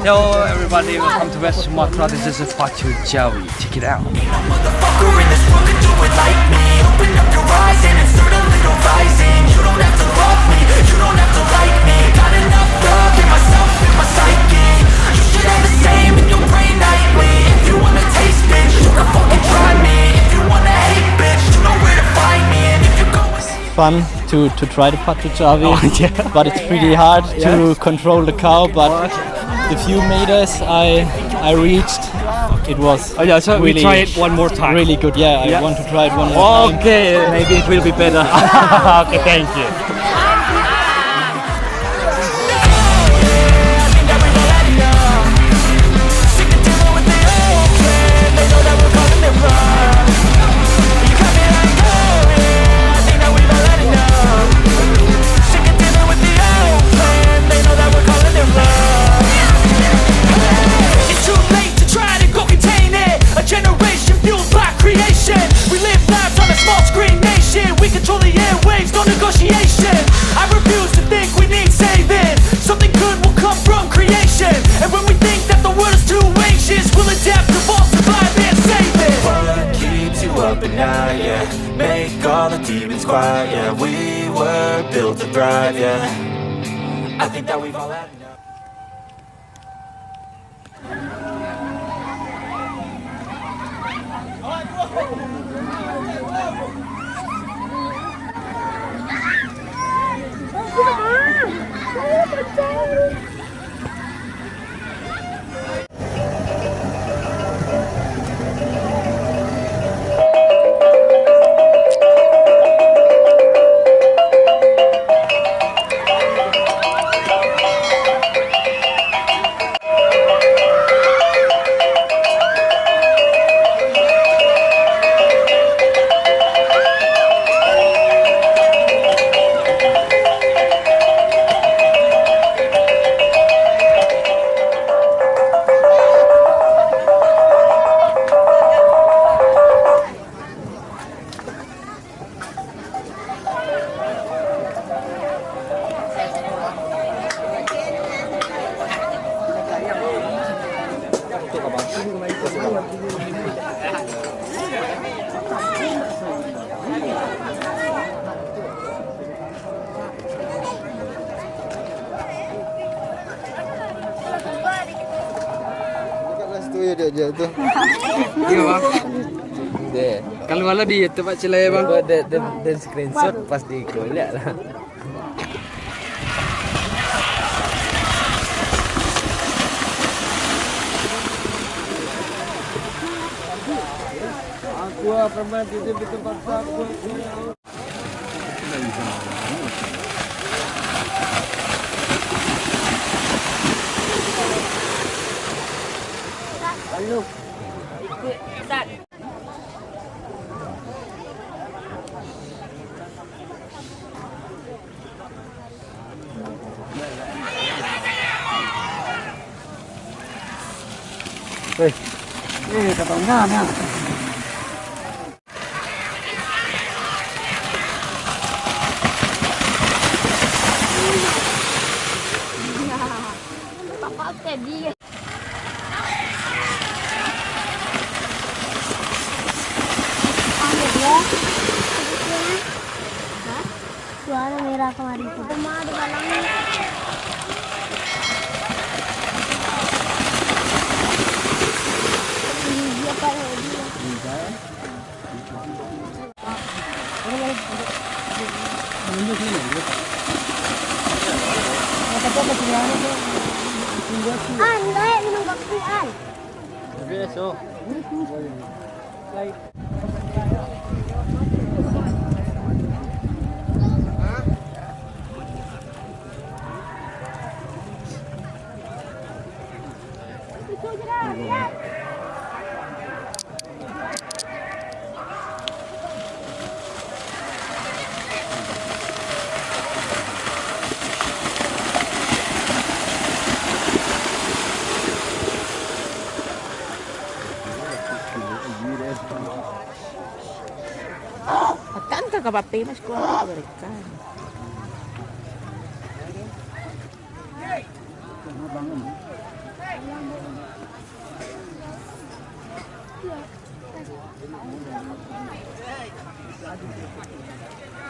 Hello everybody, welcome to West Sumatra. This is Pacu Jawi. Check it out. Motherfucker in this world can do it like me. Open up your eyes and insert a little rising. You don't have to love me, you don't have to like me. Got enough love in myself, in my psyche. You should have the same in your brain nightly. If you wanna taste, bitch, you can fucking try me. If you wanna hate, bitch, you know where to find me. And if you're going fun to try the Pacu Jawi, but it's pretty hard to control the cow. But the few meters I reached, it was So really, we try it one more time. really good. I want to try it one more time. Okay, maybe it will be better. Okay, thank you. make all the demons quiet, yeah. We were built to thrive, yeah. I think that we've all had enough. Dia jatuh. Iya bang. Deh. Kalau malah di tempat celaya bang. Dan screenshot pas di golek lah. Aku pernah tidur di tempat aku. Halo. Ustaz. Katanya nah. Papa tadi. Suara merah kemarin tuh. Rumah di balangnya. Ini apa ya dia? Anda minum bakpian. Besok. Tanta kapapi mas kuha berikan.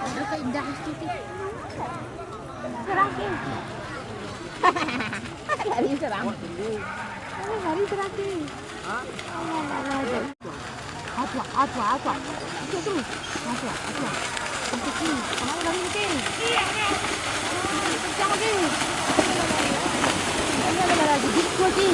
Ada keindahan sedikit. Terakhir. Lari serang. Hari terakhir. Apa? Itu terus. Apa? Kecil. Kemana lari kecil? Kencang lagi. Ini ada lagi. Gitu lagi.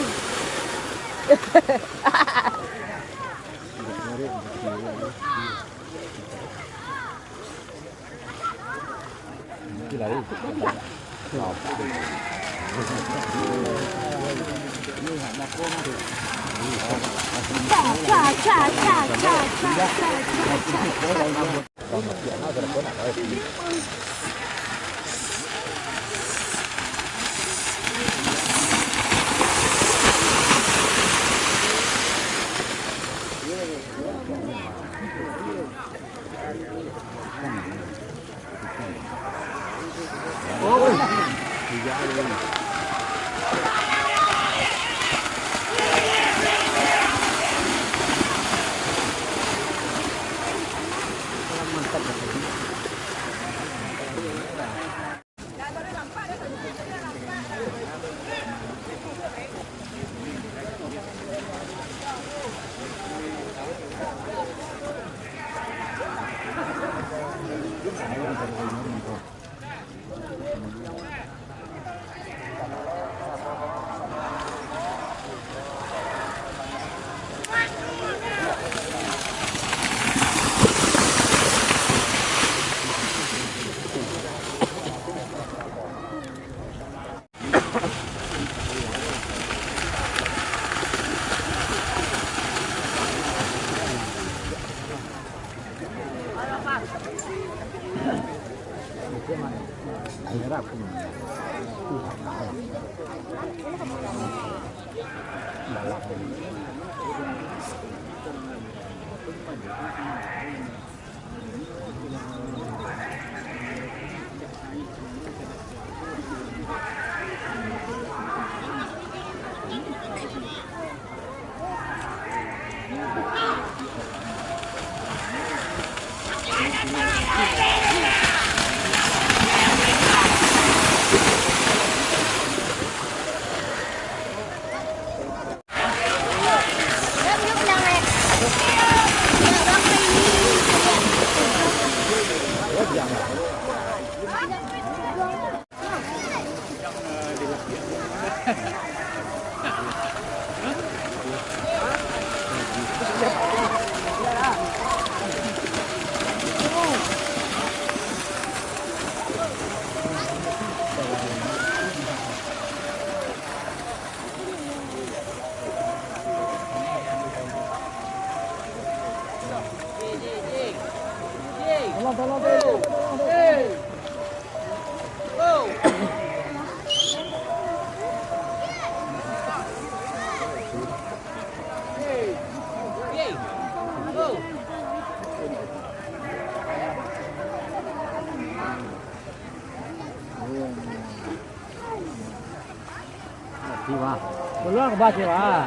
Keluar ke bawah wah.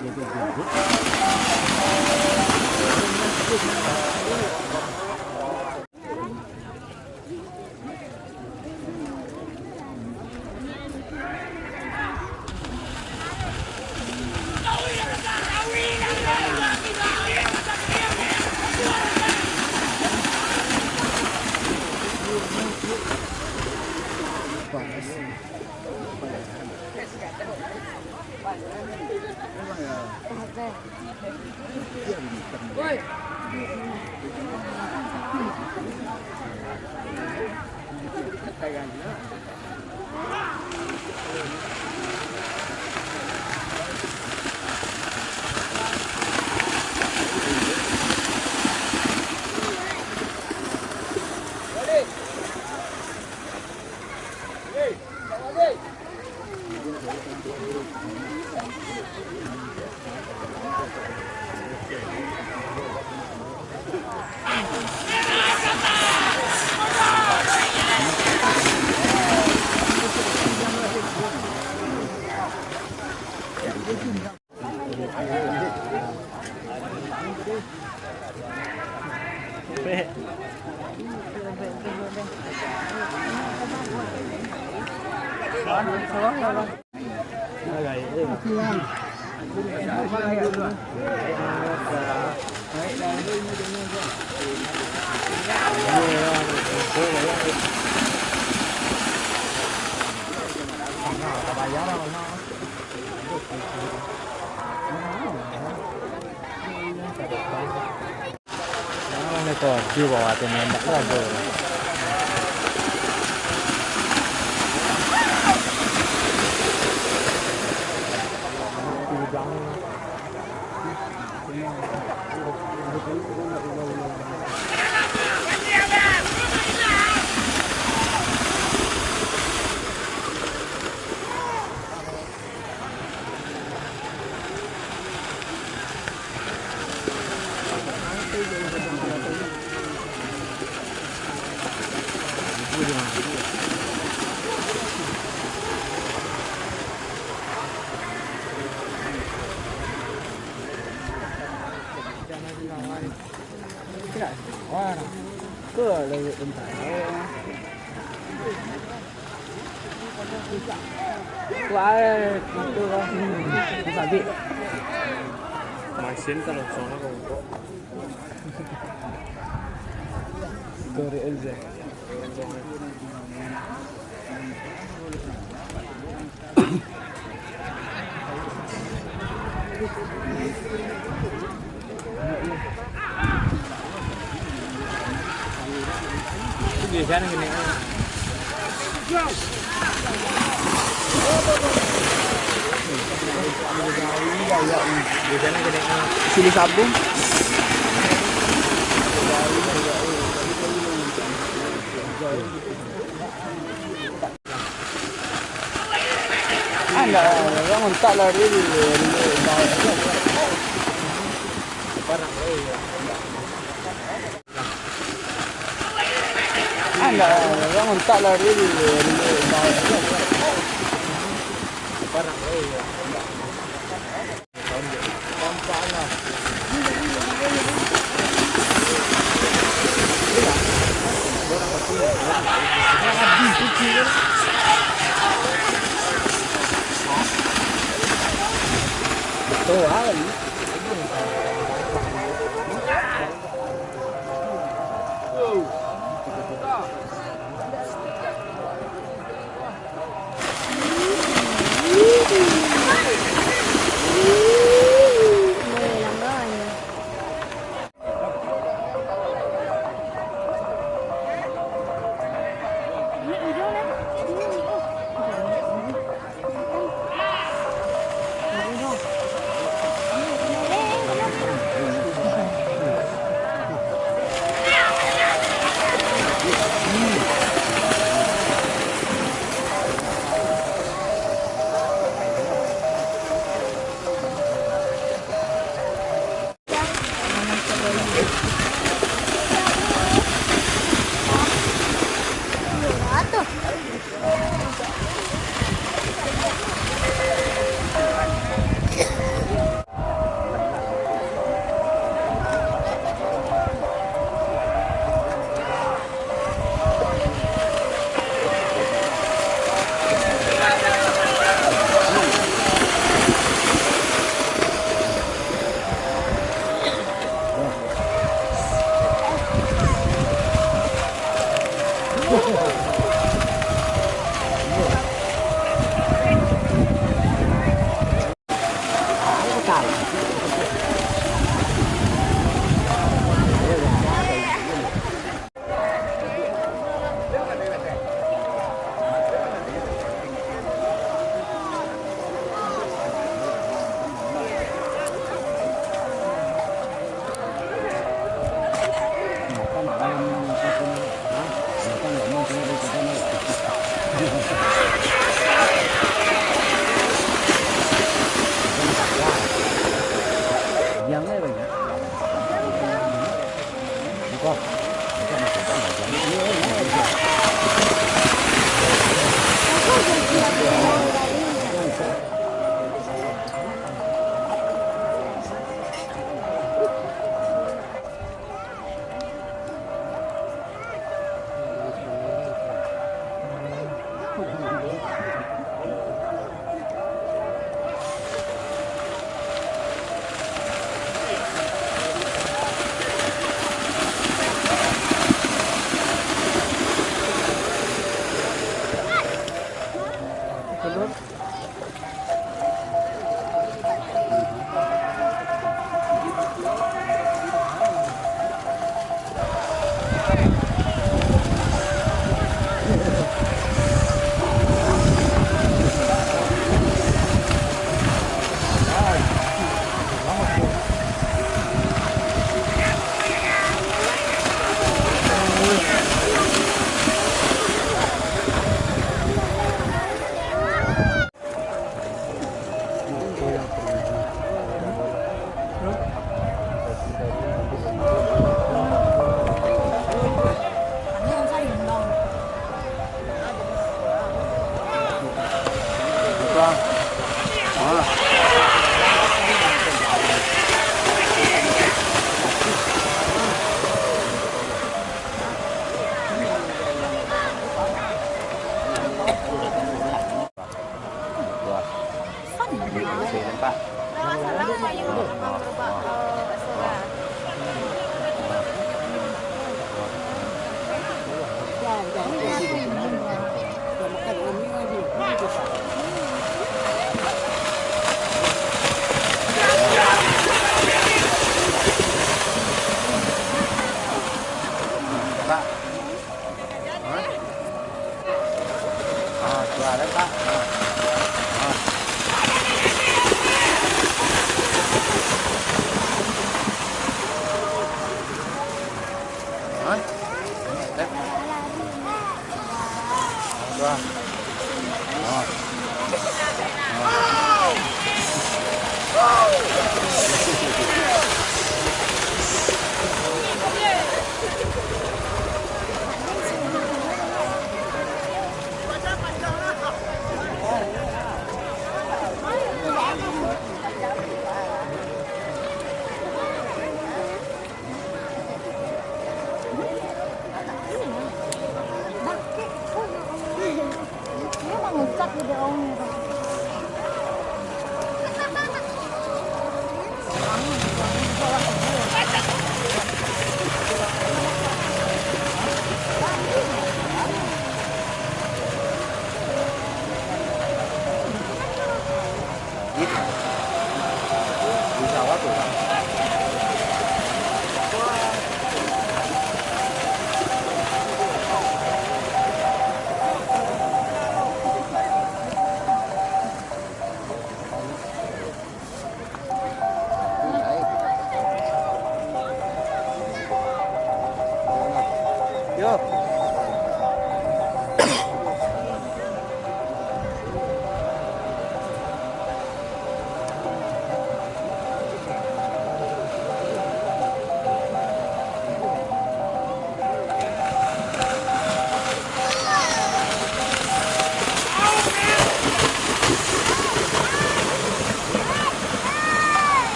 Nó còn chưa bỏ tiền mình đã làm rồi. Sili sabung. Anda, yang untak lah dia. Anda, yang untak lah dia.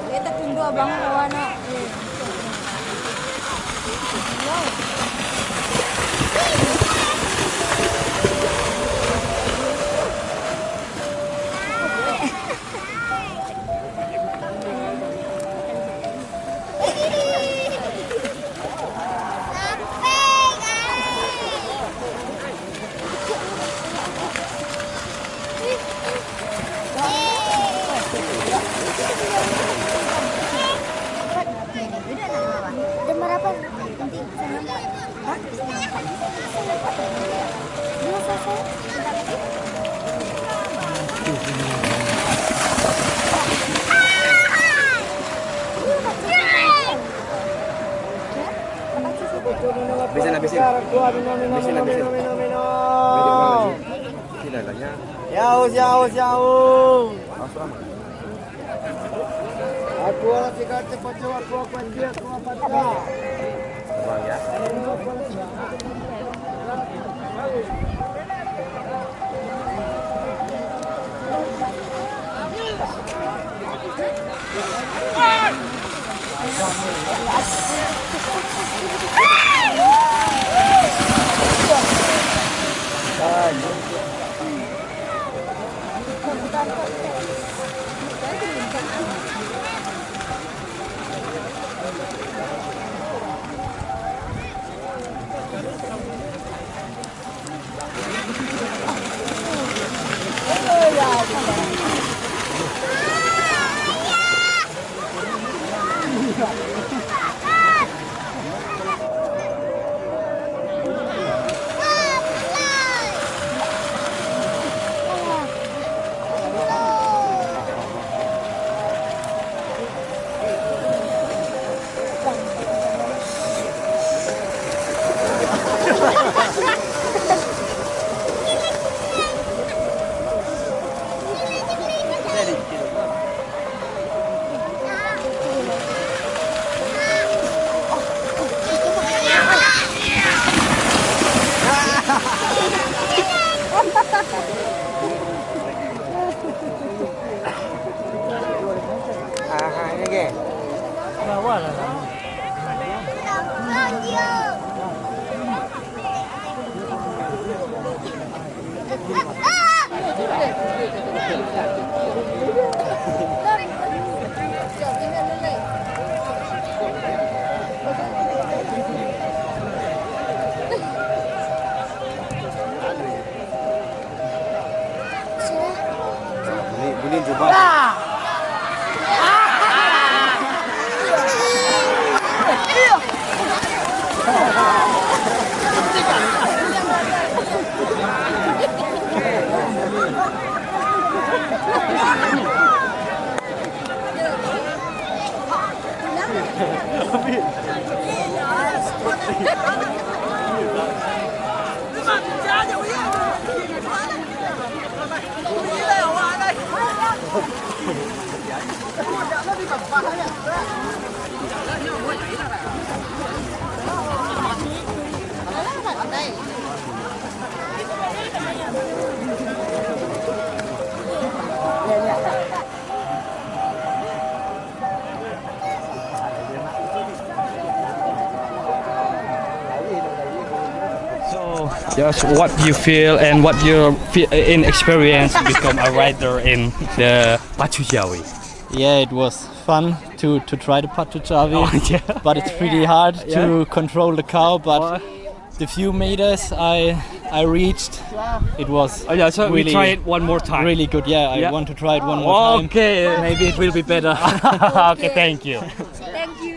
Kita tunggu abang kawan. Jam berapa? Nanti saya nampak. Hah? Saya nampak. Belum selesai. Habisin, habisin. Jauh. Aku lagi kata pacau aku dia aku apa tak. Ya. Beli jubah. So, just what you feel and what your in experience to become a rider in the Pacu Jawi. Yeah, it was fun to try the Pacu Jawi, Yeah. but it's pretty hard to control the cow. But the few meters I reached, it was Oh yeah, so really, we try it one more time. really good. Yeah, I Yeah. want to try it one more time. Okay. Maybe it will be better. Okay, thank you. Thank you.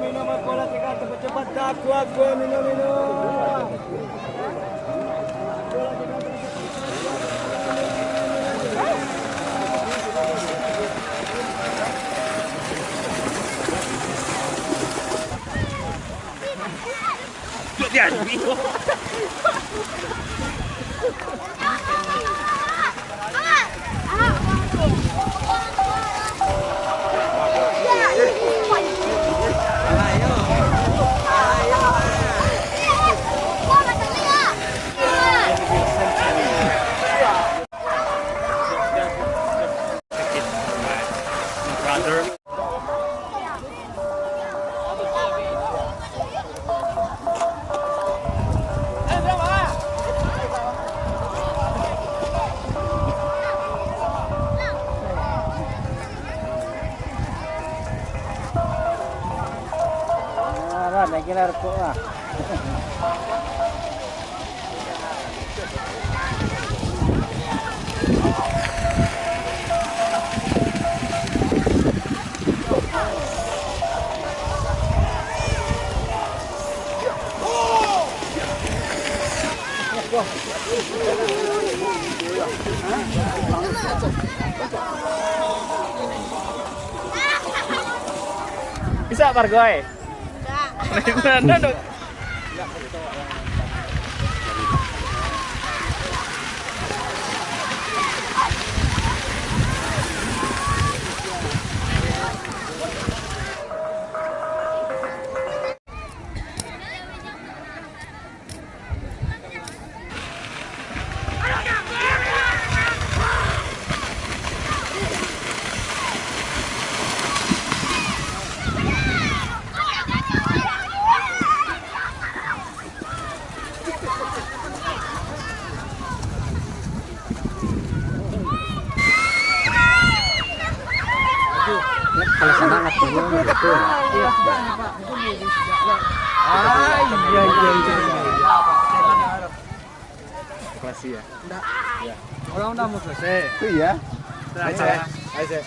Minum aku lah cakap cepat-cepat aku minum. Naikin lah rokok lah. Bisa Pargoy? Enggak. Kalau semangat turun gitu. Iya. Klasik ya. Enggak. Iya. Orang udah mau selesai. Itu ya. Ayo.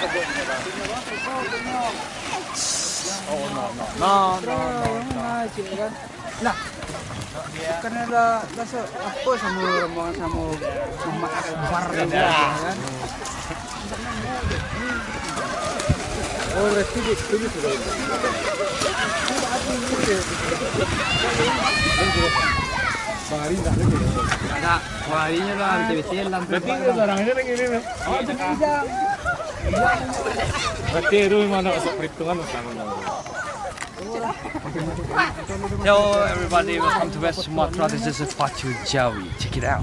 No, kan. Nah, karena ada apa sama rombongan sama Muhammad Akbar kan. Oh, berarti itu sudah. Bangari enggak lagi. Ada, bangarinya lah betul-betul lantai. Berarti barangnya lagi ini. Oh, tidak. Berarti itu mana masuk perhitungan sama. Hello everybody, welcome to West Sumatra. This is Pacu Jawi. Check it out.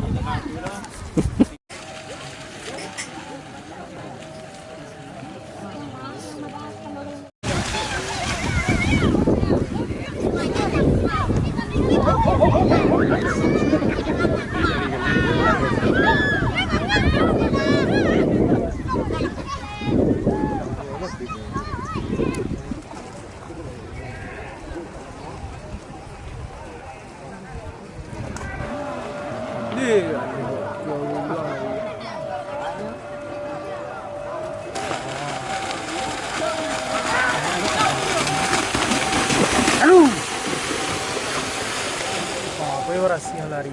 Lari.